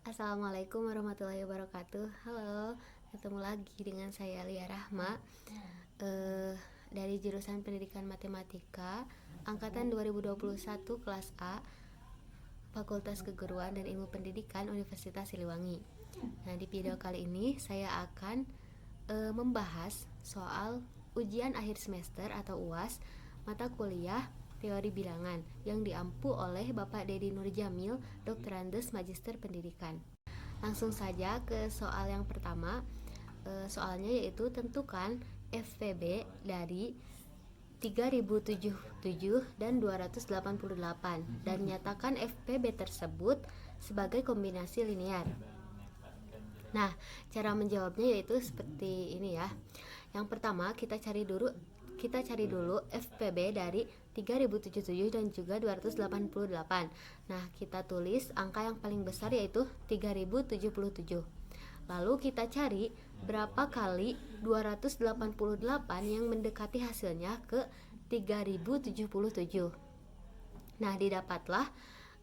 Assalamualaikum warahmatullahi wabarakatuh. Halo, ketemu lagi dengan saya Lia Rahma eh, dari jurusan Pendidikan Matematika angkatan 2021 kelas A, Fakultas Keguruan dan Ilmu Pendidikan Universitas Siliwangi. Nah, di video kali ini saya akan membahas soal ujian akhir semester atau UAS mata kuliah Teori Bilangan yang diampu oleh Bapak Dedi Nurjamil, Doktorandes Magister Pendidikan. Langsung saja ke soal yang pertama. Soalnya yaitu tentukan FPB dari 3077 dan 288 dan nyatakan FPB tersebut sebagai kombinasi linear. Nah, cara menjawabnya yaitu seperti ini ya. Yang pertama, kita cari dulu FPB dari 3077 dan juga 288. Nah, kita tulis angka yang paling besar yaitu 3077. Lalu kita cari berapa kali 288 yang mendekati hasilnya ke 3077. Nah, didapatlah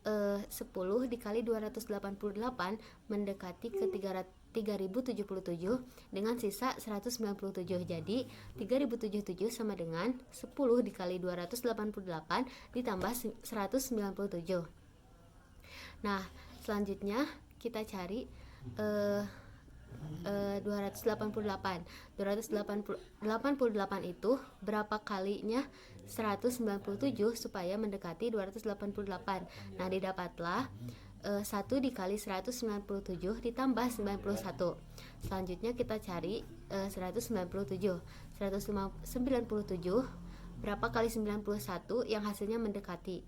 10 dikali 288 mendekati ke 3077 dengan sisa 197. Jadi 3077 sama dengan 10 dikali 288 ditambah 197. Nah, selanjutnya kita cari 288 itu berapa kalinya 197 supaya mendekati 288. Nah, didapatlah 1 dikali 197 ditambah 91. Selanjutnya kita cari 197 berapa kali 91 yang hasilnya mendekati.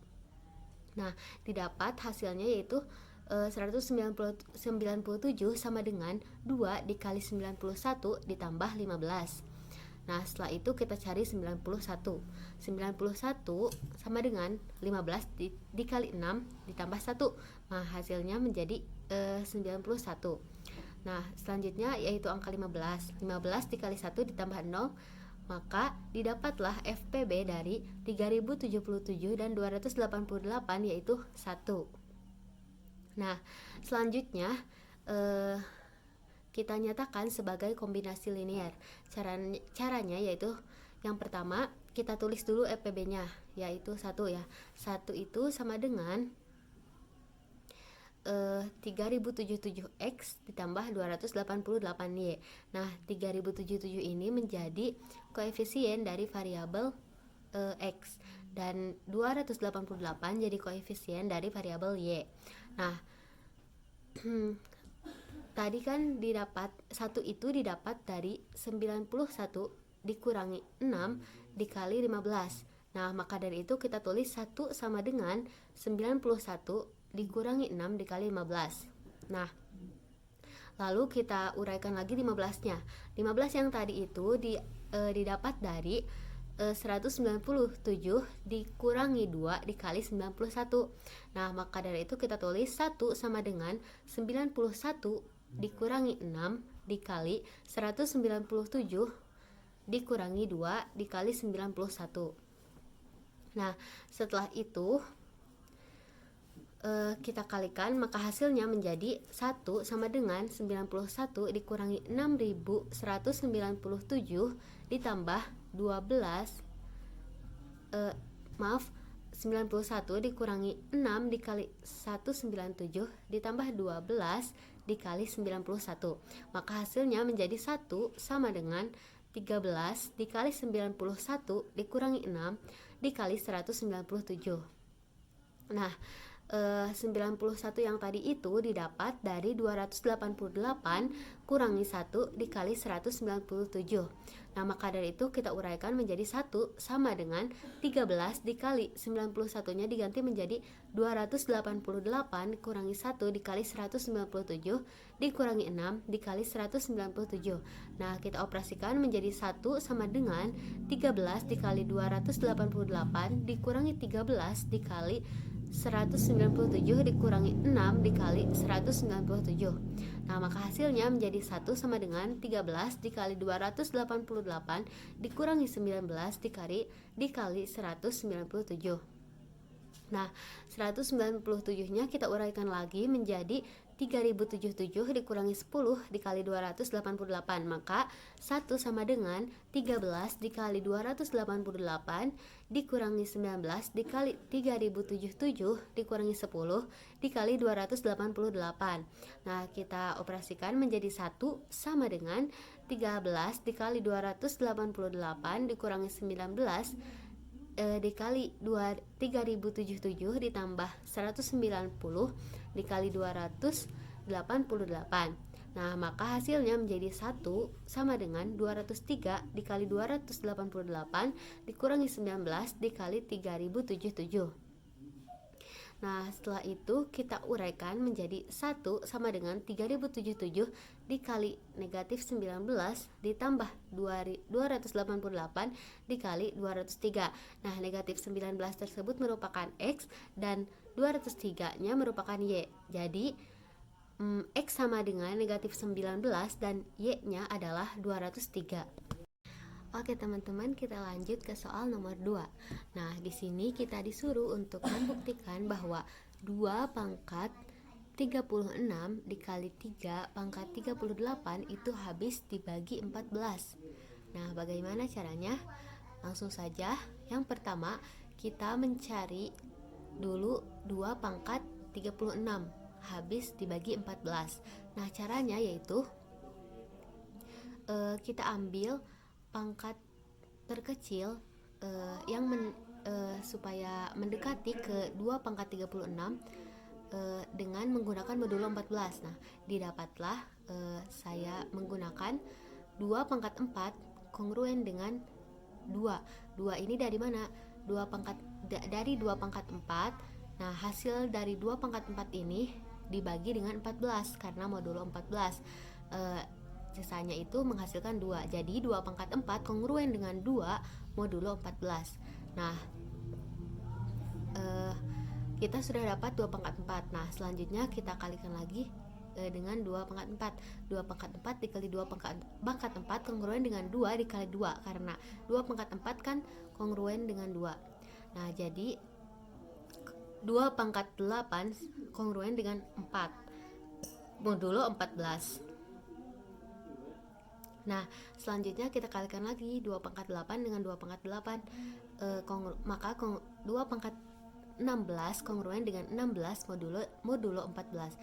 Nah, didapat hasilnya yaitu 197 sama dengan 2 dikali 91 ditambah 15. Nah, setelah itu kita cari 91 sama dengan 15 dikali 6 ditambah 1. Nah, hasilnya menjadi 91. Nah, selanjutnya yaitu angka 15 dikali 1 ditambah 0, maka didapatlah FPB dari 3077 dan 288 yaitu 1. Nah, selanjutnya kita nyatakan sebagai kombinasi linear. Caranya yaitu yang pertama kita tulis dulu FPB-nya yaitu 1 ya. 1 itu sama dengan 3077X ditambah 288Y. Nah, 3077 ini menjadi koefisien dari variabel X dan 288 jadi koefisien dari variabel Y. Nah, tadi kan didapat 1 itu didapat dari 91 dikurangi 6 dikali 15. Nah, maka dari itu kita tulis 1 sama dengan 91 dikurangi 6 dikali 15. Nah, lalu kita uraikan lagi 15-nya. 15 yang tadi itu didapat dari 197 dikurangi 2 dikali 91. Nah, maka dari itu kita tulis 1 sama dengan 91 dikurangi 6 dikali 197 dikurangi 2 dikali 91. Nah, setelah itu kita kalikan, maka hasilnya menjadi 1 sama dengan 91 dikurangi 6197 ditambah 91 dikurangi 6 dikali 197 ditambah 12 dikali 91. Maka hasilnya menjadi 1 sama dengan 13 dikali 91 dikurangi 6 dikali 197. Nah, 91 yang tadi itu didapat dari 288 kurangi 1 dikali 197. Nah, maka dari itu kita uraikan menjadi 1 sama dengan 13 dikali 91-nya diganti menjadi 288 kurangi 1 dikali 197 dikurangi 6 dikali 197. Nah, kita operasikan menjadi 1 sama dengan 13 dikali 288 dikurangi 13 dikali 197 dikurangi 6 dikali 197. Nah, maka hasilnya menjadi 1 sama dengan 13 dikali 288 dikurangi 19 dikali 197. Nah, 197-nya kita uraikan lagi menjadi 3077 dikurangi 10 dikali 288, maka 1 sama dengan 13 dikali 288 dikurangi 19 dikali 3077 dikurangi 10 dikali 288. Nah, kita operasikan menjadi 1 sama dengan 13 dikali 288 dikurangi 19 dikali 3077 ditambah 190 dikali 288. Nah, maka hasilnya menjadi 1 sama dengan 203 dikali 288 dikurangi 19 dikali 3077. Nah, setelah itu kita uraikan menjadi 1 sama dengan 3077 dikali negatif 19 ditambah 288 dikali 203. Nah, negatif 19 tersebut merupakan X dan 203-nya merupakan Y. Jadi, X sama dengan negatif 19 dan Y-nya adalah 203. Oke teman-teman, kita lanjut ke soal nomor 2. Nah, di sini kita disuruh untuk membuktikan bahwa 2 pangkat 36 dikali 3 pangkat 38 itu habis dibagi 14. Nah, bagaimana caranya? Langsung saja. Yang pertama, kita mencari dulu 2 pangkat 36 habis dibagi 14. Nah, caranya yaitu kita ambil pangkat terkecil supaya mendekati ke 2 pangkat 36 dengan menggunakan modulo 14. Nah, didapatlah saya menggunakan 2 pangkat 4 kongruen dengan 2. 2 ini dari mana? 2 pangkat dari 2 pangkat 4. Nah, hasil dari 2 pangkat 4 ini dibagi dengan 14 karena modulo 14. Sisanya itu menghasilkan 2. Jadi 2 pangkat 4 kongruen dengan 2 modulo 14. Nah, kita sudah dapat 2 pangkat 4. Nah, selanjutnya kita kalikan lagi dengan 2 pangkat 4. 2 pangkat 4 dikali 2 pangkat 4 kongruen dengan 2 dikali 2 karena 2 pangkat 4 kan kongruen dengan 2. Nah, jadi 2 pangkat 8 kongruen dengan 4 modulo 14. Nah, selanjutnya kita kalikan lagi 2 pangkat 8 dengan 2 pangkat 8. Maka 2 pangkat 16 kongruen dengan 16 modulo 14.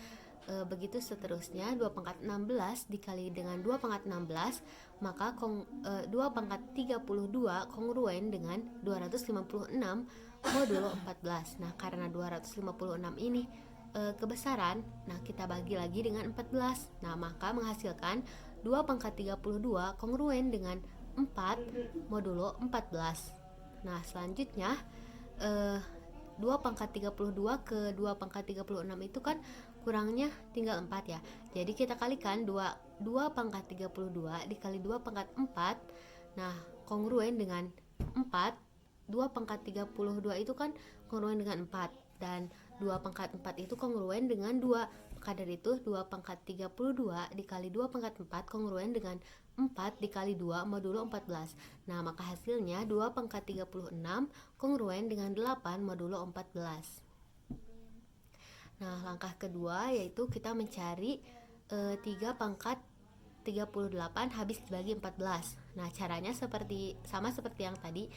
Begitu seterusnya. 2 pangkat 16 dikali dengan 2 pangkat 16, maka 2 pangkat 32 kongruen dengan 256 modulo 14. Nah, karena 256 ini kebesaran, nah kita bagi lagi dengan 14. Nah, maka menghasilkan 2 pangkat 32 kongruen dengan 4 modulo 14. Nah, selanjutnya 2 pangkat 32 ke 2 pangkat 36 itu kan kurangnya tinggal 4 ya. Jadi kita kalikan 2 pangkat 32 dikali 2 pangkat 4. Nah, kongruen dengan 4. 2 pangkat 32 itu kan kongruen dengan 4 dan 2 pangkat 4 itu kongruen dengan 2. Maka dari itu 2 pangkat 32 dikali 2 pangkat 4 kongruen dengan 4 dikali 2 modulo 14. Nah, maka hasilnya 2 pangkat 36 kongruen dengan 8 modulo 14. Nah, langkah kedua yaitu kita mencari 3 pangkat 38 habis dibagi 14. Nah, caranya sama seperti yang tadi.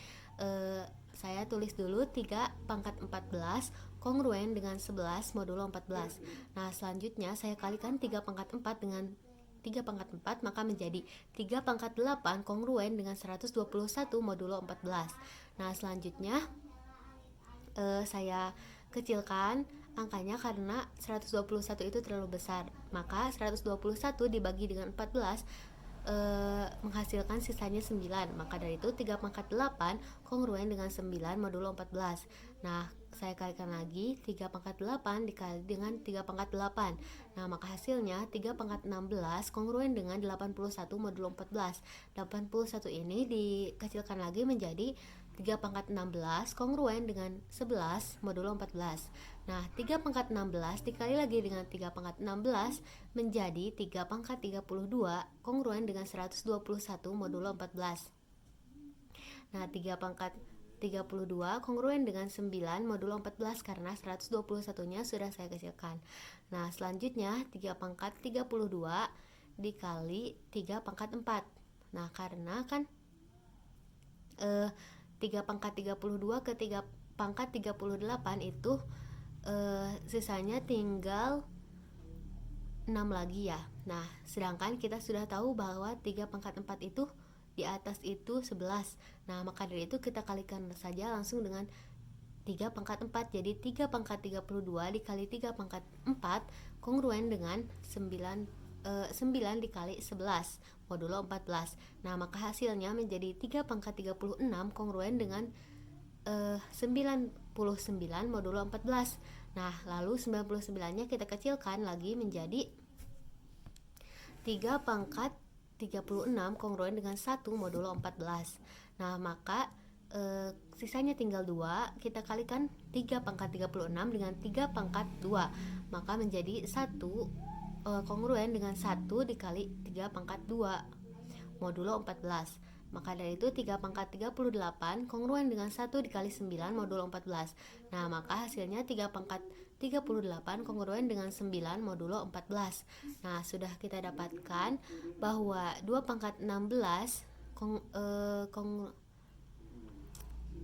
Saya tulis dulu 3 pangkat 14 kongruen dengan 11 modulo 14. Nah, selanjutnya saya kalikan 3 pangkat 4 dengan 3 pangkat 4, maka menjadi 3 pangkat 8 kongruen dengan 121 modulo 14. Nah, selanjutnya saya kecilkan angkanya karena 121 itu terlalu besar. Maka 121 dibagi dengan 14 menghasilkan sisanya 9. Maka dari itu 3 pangkat 8 kongruen dengan 9 modulo 14. Nah, saya kalikan lagi 3 pangkat 8 dikali dengan 3 pangkat 8. Nah, maka hasilnya 3 pangkat 16 kongruen dengan 81 modulo 14. 81 ini dikecilkan lagi menjadi 3 pangkat 16 kongruen dengan 11 modulo 14. Nah, 3 pangkat 16 dikali lagi dengan 3 pangkat 16 menjadi 3 pangkat 32 kongruen dengan 121 modulo 14. Nah, 3 pangkat 32 kongruen dengan 9 modulo 14 karena 121-nya sudah saya kecilkan. Nah, selanjutnya 3 pangkat 32 dikali 3 pangkat 4. Nah, karena kan 3 pangkat 32 ke 3 pangkat 38 itu sisanya tinggal 6 lagi ya. Nah, sedangkan kita sudah tahu bahwa 3 pangkat 4 itu di atas itu 11. Nah, maka dari itu kita kalikan saja langsung dengan 3 pangkat 4. Jadi 3 pangkat 32 dikali 3 pangkat 4 kongruen dengan 9 dikali 11 modulo 14. Nah, maka hasilnya menjadi 3 pangkat 36 kongruen dengan 99 modulo 14. Nah, lalu 99-nya kita kecilkan lagi menjadi 3 pangkat 36 kongruen dengan 1 modulo 14. Nah, maka sisanya tinggal 2. Kita kalikan 3 pangkat 36 dengan 3 pangkat 2. Maka menjadi 1 kongruen dengan 1 dikali 3 pangkat 2 modulo 14. Maka dari itu 3 pangkat 38 kongruen dengan 1 dikali 9 modulo 14. Nah, maka hasilnya 3 pangkat 38 kongruen dengan 9 modulo 14. Nah, sudah kita dapatkan bahwa 2 pangkat 16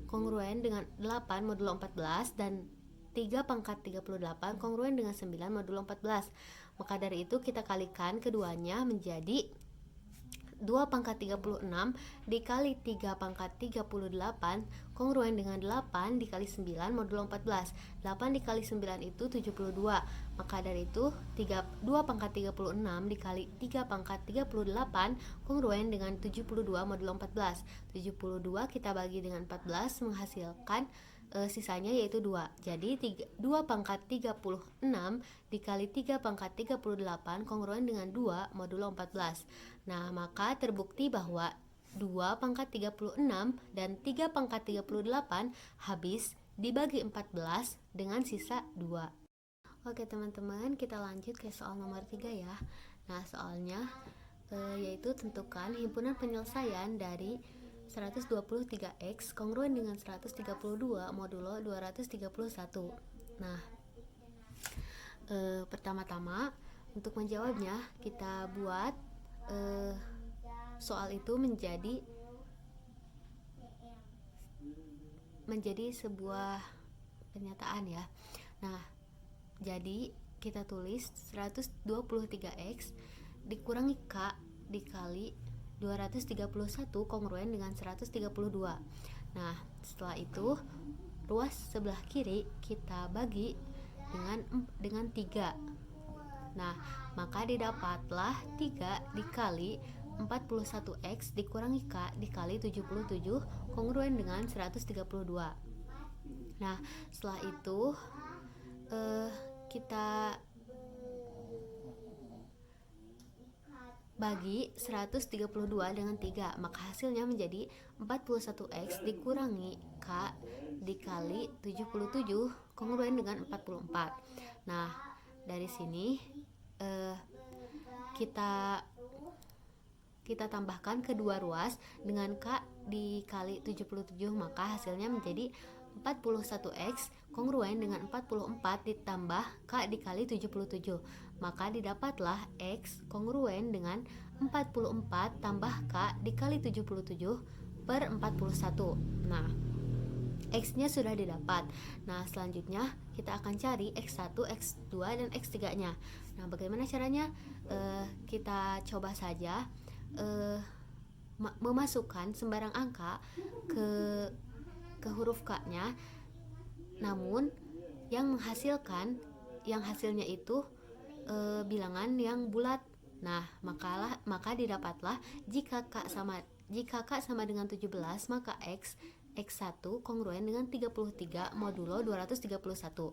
kongruen dengan 8 modulo 14 dan 3 pangkat 38 kongruen dengan 9 modulo 14. Maka dari itu kita kalikan keduanya menjadi 2 pangkat 36 dikali 3 pangkat 38 kongruen dengan 8 dikali 9 modulo 14. 8 dikali 9 itu 72. Maka dari itu 2 pangkat 36 dikali 3 pangkat 38 kongruen dengan 72 modulo 14. 72 kita bagi dengan 14 menghasilkan sisanya yaitu 2. Jadi 2 pangkat 36 dikali 3 pangkat 38 kongruen dengan 2 modulo 14. Nah, maka terbukti bahwa 2 pangkat 36 dan 3 pangkat 38 habis dibagi 14 dengan sisa 2. Oke teman-teman, kita lanjut ke soal nomor 3 ya. Nah, soalnya yaitu tentukan himpunan penyelesaian dari 123x kongruen dengan 132 modulo 231. Nah, pertama-tama untuk menjawabnya kita buat soal itu menjadi sebuah pernyataan ya. Nah, jadi kita tulis 123x dikurangi k dikali 231 kongruen dengan 132. Nah, setelah itu ruas sebelah kiri kita bagi dengan 3. Nah, maka didapatlah 3 dikali 41x dikurangi k dikali 77 kongruen dengan 132. Nah, setelah itu kita bagi 132 dengan 3, maka hasilnya menjadi 41x dikurangi k dikali 77 kongruen dengan 44. Nah, dari sini kita tambahkan kedua ruas dengan k dikali 77, maka hasilnya menjadi 41x kongruen dengan 44 ditambah k dikali 77. Maka didapatlah x kongruen dengan 44 tambah k dikali 77 per 41. Nah, x-nya sudah didapat. Nah, selanjutnya kita akan cari x1, x2, dan x3 nya. Nah, bagaimana caranya? Kita coba saja memasukkan sembarang angka ke huruf k nya, namun yang hasilnya itu bilangan yang bulat. Nah, maka didapatlah jika k sama dengan 17, maka x1 kongruen dengan 33 modulo 231.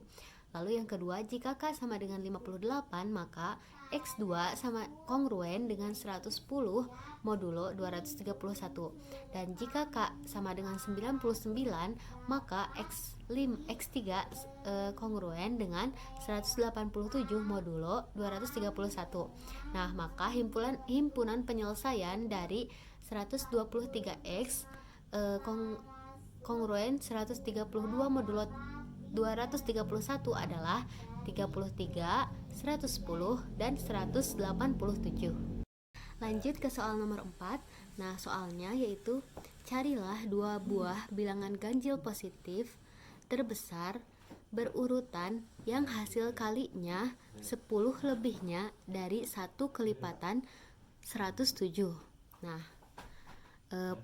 Lalu yang kedua, jika k sama dengan 58, maka x2 sama kongruen dengan 110 modulo 231. Dan jika k sama dengan 99, maka x3 kongruen dengan 187 modulo 231. Nah, maka himpunan penyelesaian dari 123x kongruen 132 modulo 231 adalah 33, 110, dan 187. Lanjut ke soal nomor 4. Nah, soalnya yaitu carilah dua buah bilangan ganjil positif terbesar berurutan yang hasil kalinya 10 lebihnya dari 1 kelipatan 107. Nah,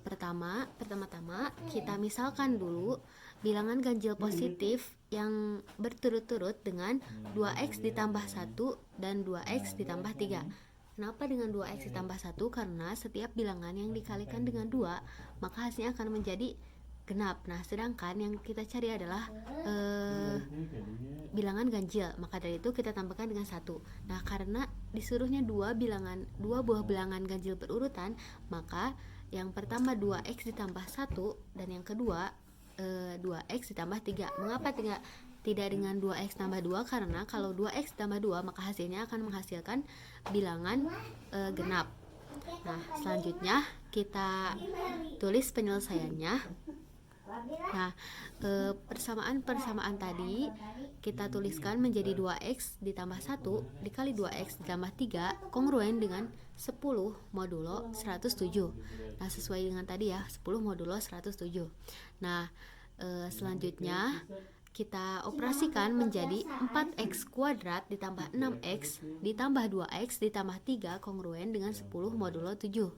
pertama-tama kita misalkan dulu bilangan ganjil positif yang berturut-turut dengan 2x ditambah 1 dan 2x ditambah 3. Kenapa dengan 2x ditambah 1? Karena setiap bilangan yang dikalikan dengan 2 maka hasilnya akan menjadi genap. Nah, sedangkan yang kita cari adalah bilangan ganjil, maka dari itu kita tambahkan dengan 1. Nah, karena disuruhnya dua buah bilangan ganjil berurutan, maka yang pertama 2x ditambah 1 dan yang kedua 2x ditambah 3. Mengapa tidak dengan 2x tambah 2? Karena kalau 2x tambah 2 maka hasilnya akan menghasilkan bilangan genap. Nah, selanjutnya kita tulis penyelesaiannya. Nah, persamaan tadi kita tuliskan menjadi 2x ditambah 1 dikali 2x ditambah 3 kongruen dengan 10 modulo 107. Nah, sesuai dengan tadi ya, 10 modulo 107. Nah, selanjutnya kita operasikan menjadi 4x kuadrat ditambah 6x ditambah 2x ditambah 3 kongruen dengan 10 modulo 7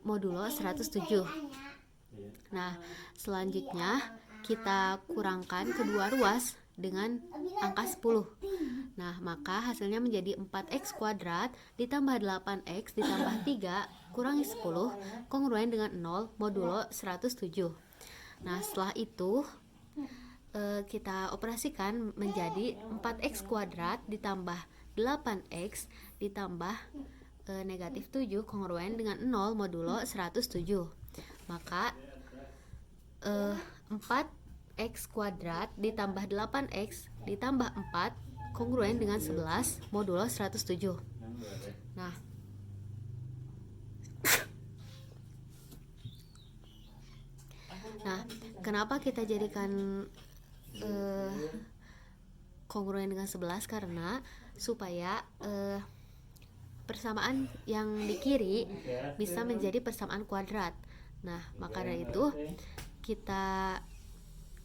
modulo 107. Nah, selanjutnya kita kurangkan kedua ruas dengan angka 10. Nah, maka hasilnya menjadi 4x kuadrat ditambah 8x ditambah 3 kurangi 10 kongruen dengan 0 modulo 107. Nah, setelah itu kita operasikan menjadi 4x kuadrat ditambah 8x ditambah negatif 7 kongruen dengan 0 modulo 107. Maka 4x kuadrat ditambah 8x ditambah 4 kongruen dengan 11 modulo 107. Nah, kenapa kita jadikan kongruen dengan 11? Karena supaya persamaan yang di kiri bisa menjadi persamaan kuadrat. Nah, maka dari itu kita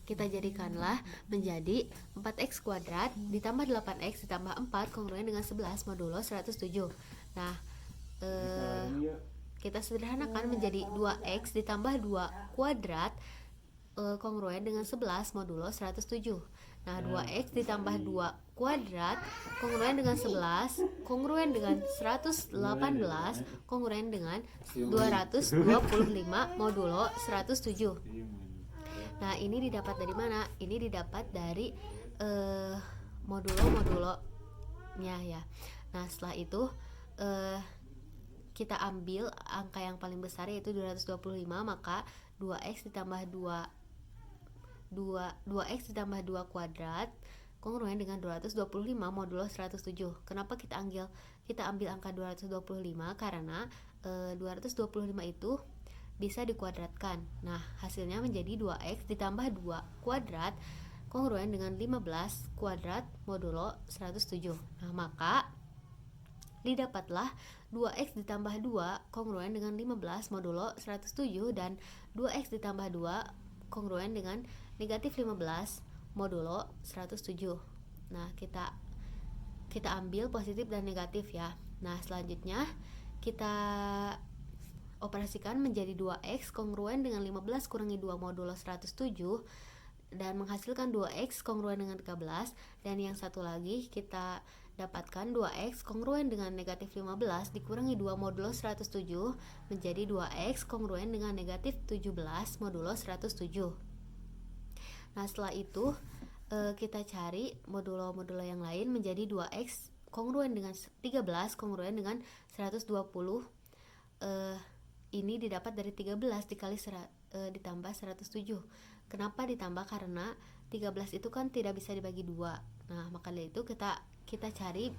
jadikanlah menjadi 4x kuadrat ditambah 8x ditambah 4 kongruen dengan 11 modulo 107. Nah, kita sederhanakan menjadi 2x ditambah 2 kuadrat kongruen dengan 11 modulo 107. Nah, 2x ditambah 2 kuadrat kongruen dengan 11 kongruen dengan 118 kongruen dengan 225 modulo 107. Nah, ini didapat dari mana? Ini didapat dari modulo-modulonya ya. Nah, setelah itu kita ambil angka yang paling besar yaitu 225, maka 2x ditambah 2x ditambah 2 kuadrat kongruen dengan 225 modulo 107. Kenapa kita ambil angka 225? Karena 225 itu bisa dikuadratkan. Nah, hasilnya menjadi 2x ditambah 2 kuadrat kongruen dengan 15 kuadrat modulo 107. Nah, maka didapatlah 2x ditambah 2 kongruen dengan 15 modulo 107 dan 2x ditambah 2 kongruen dengan negatif 15 modulo 107. Nah, kita ambil positif dan negatif ya. Nah, selanjutnya kita operasikan menjadi 2x kongruen dengan 15 kurangi 2 modulo 107 dan menghasilkan 2x kongruen dengan 13, dan yang satu lagi kita dapatkan 2x kongruen dengan negatif 15 dikurangi 2 modulo 107 menjadi 2x kongruen dengan negatif 17 modulo 107. Nah, setelah itu kita cari modulo-modulo yang lain menjadi 2x kongruen dengan 13 kongruen dengan 120. Ini didapat dari 13 dikali ditambah 107. Kenapa ditambah? Karena 13 itu kan tidak bisa dibagi 2. Nah, maka dari itu kita cari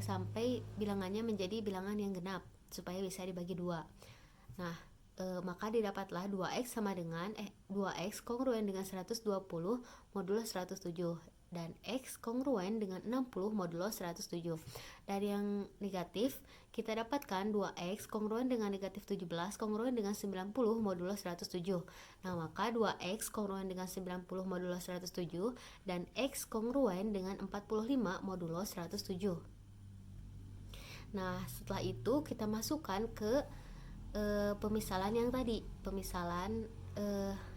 sampai bilangannya menjadi bilangan yang genap supaya bisa dibagi 2. Nah, maka didapatlah 2x sama dengan 2x kongruen dengan 120 modulo 107 dan x kongruen dengan 60 modulo 107. Dari yang negatif kita dapatkan 2x kongruen dengan negatif 17 kongruen dengan 90 modulo 107. Nah, maka 2x kongruen dengan 90 modulo 107 dan x kongruen dengan 45 modulo 107. Nah, setelah itu kita masukkan ke pemisalan yang tadi, pemisalan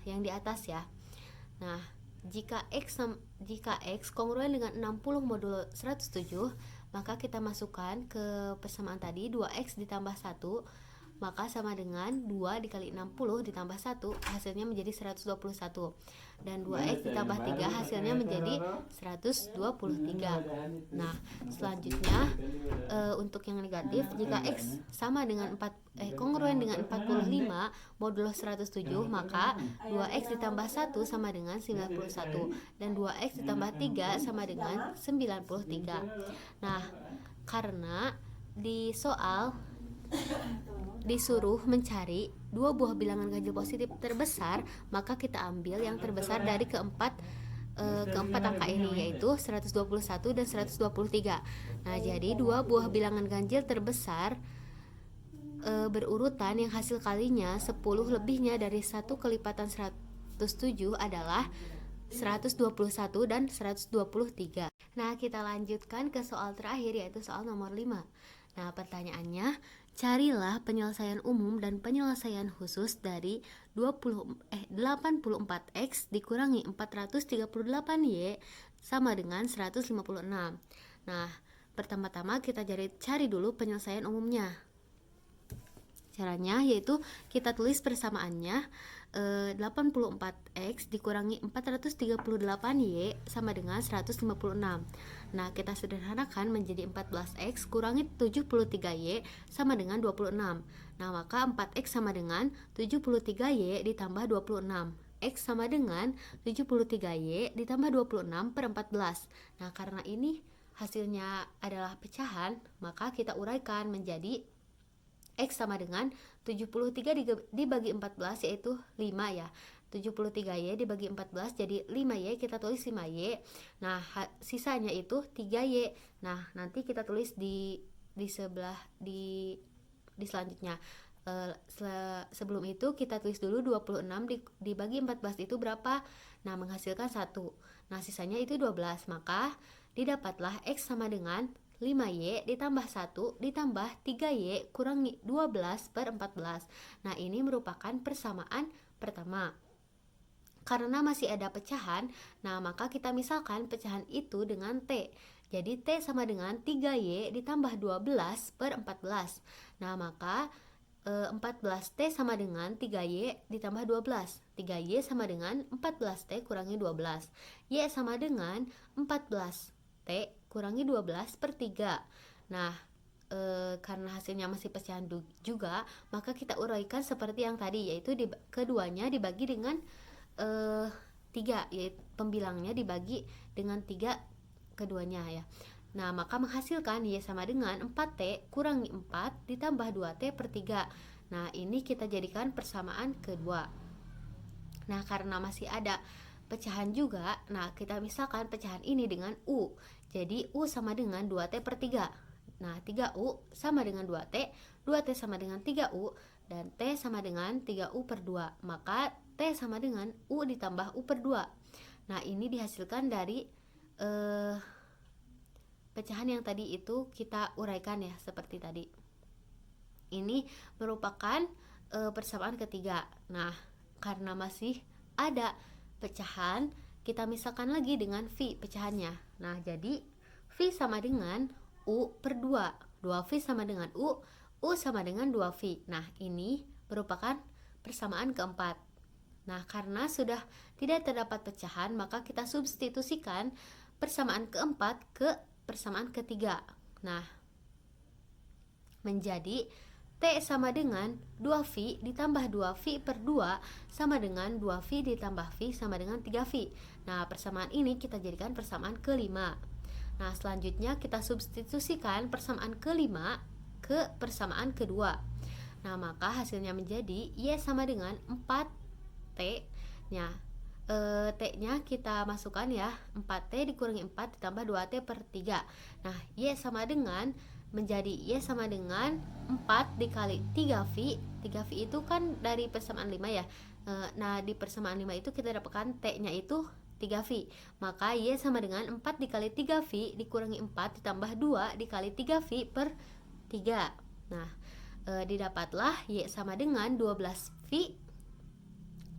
yang di atas ya. Nah, jika x kongruen dengan 60 modulo 107, maka kita masukkan ke persamaan tadi 2x ditambah 1, maka sama dengan 2 dikali 60 ditambah 1 hasilnya menjadi 121, dan 2x ditambah 3 hasilnya menjadi 123. Nah, selanjutnya untuk yang negatif, jika x sama dengan kongruen dengan 45 modulo 107, maka 2x ditambah 1 sama dengan 91 dan 2x ditambah 3 sama dengan 93. Nah, karena di soal disuruh mencari dua buah bilangan ganjil positif terbesar, maka kita ambil yang terbesar dari keempat angka ini, yaitu 121 dan 123. Nah, jadi dua buah bilangan ganjil terbesar berurutan yang hasil kalinya 10 lebihnya dari 1 kelipatan 107 adalah 121 dan 123. Nah, kita lanjutkan ke soal terakhir, yaitu soal nomor 5. Nah, pertanyaannya, carilah penyelesaian umum dan penyelesaian khusus dari 84x dikurangi 438y sama dengan 156. Nah, pertama-tama kita cari dulu penyelesaian umumnya. Caranya yaitu kita tulis persamaannya 84x dikurangi 438y sama dengan 156. Nah, kita sederhanakan menjadi 14x kurangi 73y sama dengan 26. Nah, maka 4x sama dengan 73y ditambah 26. X sama dengan 73y ditambah 26 per 14. Nah, karena ini hasilnya adalah pecahan, maka kita uraikan menjadi X sama dengan 73 dibagi 14, yaitu 5 ya. 73y dibagi 14 jadi 5y, kita tulis 5y. Nah, sisanya itu 3y. Nah, nanti kita tulis di sebelah di selanjutnya. Sebelum itu kita tulis dulu 26 dibagi 14 itu berapa? Nah, menghasilkan 1. Nah, sisanya itu 12. Maka didapatlah X sama dengan 5y ditambah 1 ditambah 3y kurangi 12 per 14. Nah, ini merupakan persamaan pertama. Karena masih ada pecahan, nah maka kita misalkan pecahan itu dengan T. Jadi T sama dengan 3y ditambah 12 per 14. Nah, maka 14T sama dengan 3y ditambah 12. 3y sama dengan 14T kurangi 12. Y sama dengan 14T kurangi 12 per 3. Nah, karena hasilnya masih pecahan juga, maka kita uraikan seperti yang tadi, yaitu keduanya dibagi dengan 3, yaitu pembilangnya dibagi dengan 3 keduanya ya. Nah, maka menghasilkan Y sama dengan 4T kurangi 4 ditambah 2T per 3. Nah, ini kita jadikan persamaan kedua. Nah, karena masih ada pecahan juga, nah kita misalkan pecahan ini dengan U. Jadi U sama dengan 2T per 3. Nah, 3U sama dengan 2T, 2T sama dengan 3U, dan T sama dengan 3U per 2. Maka T sama dengan U ditambah U per 2. Nah, ini dihasilkan dari pecahan yang tadi itu kita uraikan ya, seperti tadi. Ini merupakan persamaan ketiga. Nah, karena masih ada pecahan, kita misalkan lagi dengan V pecahannya. Nah, jadi V sama dengan U per 2. 2V sama dengan U sama dengan 2V. Nah, ini merupakan persamaan keempat. Nah, karena sudah tidak terdapat pecahan, maka kita substitusikan persamaan keempat ke persamaan ketiga. Nah, menjadi T sama dengan 2V ditambah 2V per 2 sama dengan 2V ditambah V sama dengan 3V. Nah, persamaan ini kita jadikan persamaan kelima. Nah, selanjutnya kita substitusikan persamaan kelima ke persamaan kedua. Nah, maka hasilnya menjadi Y sama dengan 4T-nya. T-nya kita masukkan ya, 4T dikurangi 4 ditambah 2T per 3. Nah, Y sama dengan menjadi Y sama dengan 4 dikali 3V. 3V itu kan dari persamaan 5 ya. Nah, di persamaan 5 itu kita dapatkan T-nya itu 3V. Maka Y sama dengan 4 dikali 3V dikurangi 4 ditambah 2 dikali 3V per 3. Nah, didapatlah Y sama dengan 12V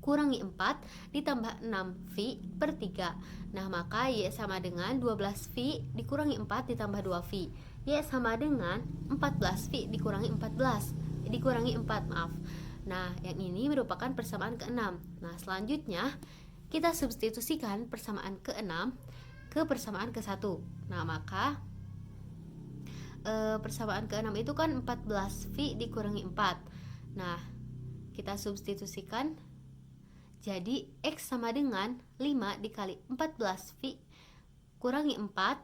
kurangi 4 ditambah 6V per 3. Nah, maka Y sama dengan 12V dikurangi 4 ditambah 2V. Y sama dengan 14V dikurangi 4, maaf. Nah, yang ini merupakan persamaan ke-6. Nah, selanjutnya kita substitusikan persamaan ke-6 ke persamaan ke-1. Nah, maka persamaan ke-6 itu kan 14V dikurangi 4. Nah, kita substitusikan jadi X sama dengan 5 dikali 14V kurangi 4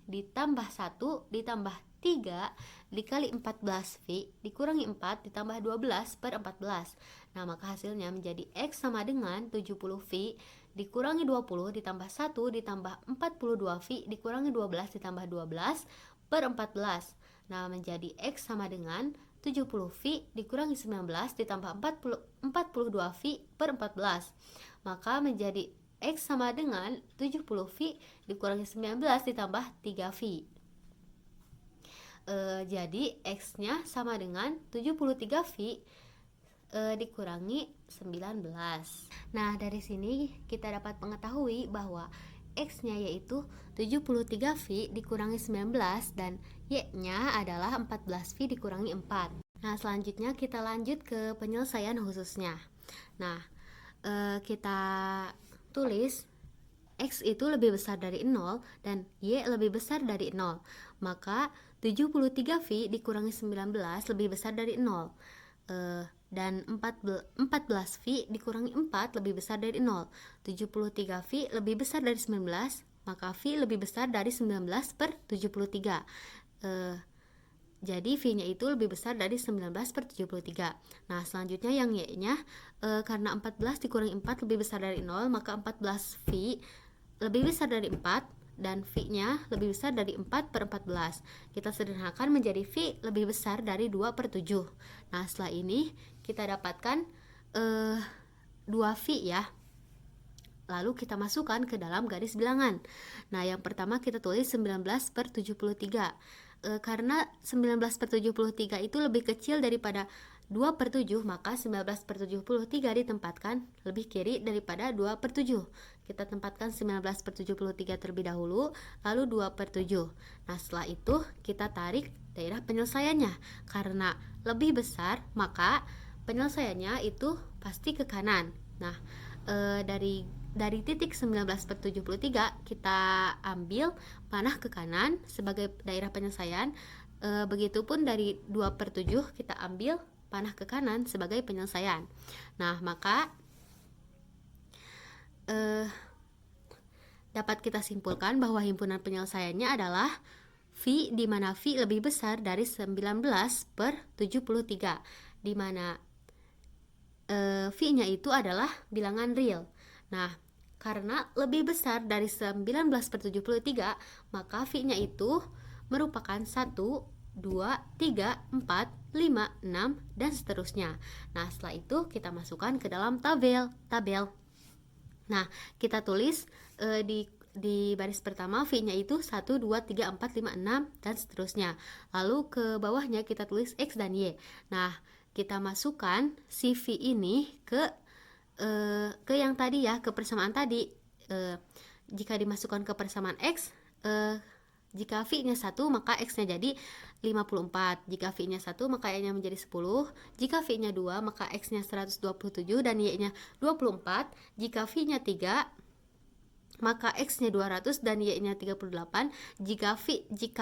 ditambah 1 ditambah 3 dikali 14V dikurangi 4 ditambah 12 per 14. Nah, maka hasilnya menjadi X sama dengan 70V dikurangi 20 ditambah 1 ditambah 42V dikurangi 12 ditambah 12 per 14. Nah, menjadi X sama dengan 70V dikurangi 19 ditambah 42V per 14. Maka menjadi X sama dengan 70V dikurangi 19 ditambah 3V. Jadi X-nya sama dengan 73V dikurangi 19. Nah, dari sini kita dapat mengetahui bahwa X-nya yaitu 73V dikurangi 19 dan Y-nya adalah 14V dikurangi 4. Nah, selanjutnya kita lanjut ke penyelesaian khususnya. Nah, kita tulis X itu lebih besar dari 0 dan Y lebih besar dari 0. Maka 73V dikurangi 19 lebih besar dari 0. Dan 14V dikurangi 4 lebih besar dari 0. 73V lebih besar dari 19, maka V lebih besar dari 19 per 73. Jadi V-nya itu lebih besar dari 19 per 73. Nah, selanjutnya yang Y-nya, karena 14 dikurangi 4 lebih besar dari 0, maka 14V lebih besar dari 4 dan V-nya lebih besar dari 4 per 14. Kita sederhanakan menjadi V lebih besar dari 2 per 7. Nah, setelah ini kita dapatkan 2V ya. Lalu kita masukkan ke dalam garis bilangan. Nah, yang pertama kita tulis 19 per 73. Karena 19 per 73 itu lebih kecil daripada 2 per 7, maka 19 per 73 ditempatkan lebih kiri daripada 2 per 7. Kita tempatkan 19 per 73 terlebih dahulu, lalu 2 per 7. Nah, setelah itu kita tarik daerah penyelesaiannya. Karena lebih besar, maka penyelesaiannya itu pasti ke kanan. Nah, dari titik 19 per 73 kita ambil panah ke kanan sebagai daerah penyelesaian. Begitupun dari 2 per 7 kita ambil panah ke kanan sebagai penyelesaian. Nah, maka dapat kita simpulkan bahwa himpunan penyelesaiannya adalah V, di mana V lebih besar dari 19 per 73, di mana V-nya itu adalah bilangan real. Nah, karena lebih besar dari 19 per 73, maka V-nya itu merupakan 1, 2, 3, 4, 5, 6, dan seterusnya. Nah, setelah itu kita masukkan ke dalam tabel. Nah, kita tulis di baris pertama V-nya itu 1, 2, 3, 4, 5, 6, dan seterusnya. Lalu ke bawahnya kita tulis X dan Y. Nah, kita masukkan si V ini ke yang tadi ya, ke persamaan tadi. Jika dimasukkan ke persamaan X, jika V-nya 1 maka X-nya jadi 54. Jika V-nya 1 maka Y-nya menjadi 10. Jika V-nya 2 maka X-nya 127 dan Y-nya 24. Jika V-nya 3 maka X-nya 200 dan Y-nya 38. Jika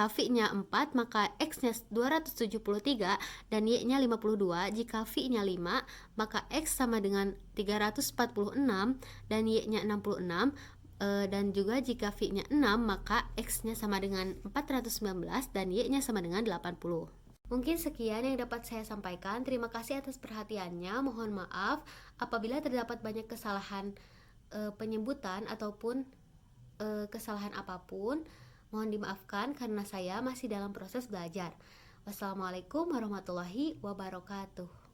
V-nya 4 maka X-nya 273 dan Y-nya 52. Jika V-nya 5 maka X sama dengan 346 dan Y-nya 66. Dan juga jika V-nya 6 maka X-nya sama dengan 419 dan Y-nya sama dengan 80. Mungkin sekian yang dapat saya sampaikan. Terima kasih atas perhatiannya. Mohon maaf apabila terdapat banyak kesalahan penyebutan ataupun kesalahan apapun. Mohon dimaafkan karena saya masih dalam proses belajar. Wassalamualaikum warahmatullahi wabarakatuh.